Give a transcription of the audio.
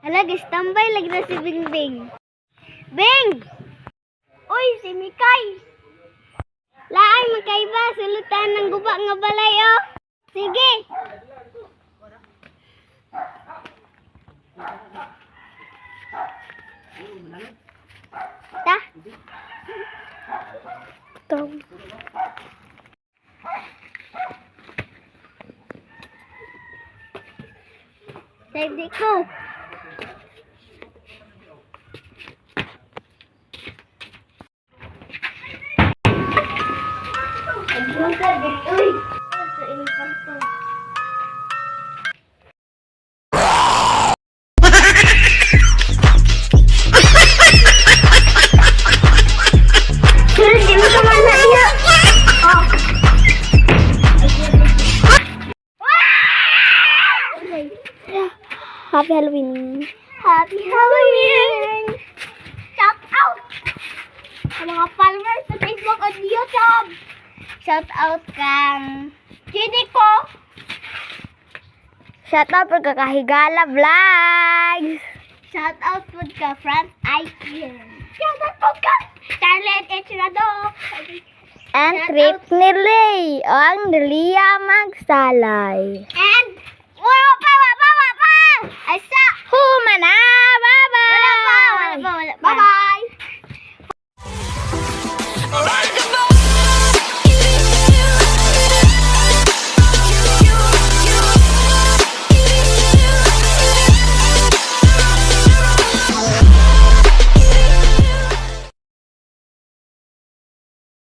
Hala, tambay lagi na si Bingbing. Bing! Uy, si Mikay! Laay, magkaiba, sulutan ng guba nga balay, oh. Sige! Ta? Tom. Hindi ko. Happy Halloween. Happy Halloween. Shout out sa mga followers sa Facebook at YouTube. Shout out kang Chidi ko. Shout out po ka Higala Vlogs. Shout out po ka Franz Aiken. Shout out po ka Scarlett Echrado. And Trip ni Ray ang Delia Magsalay. And wala pa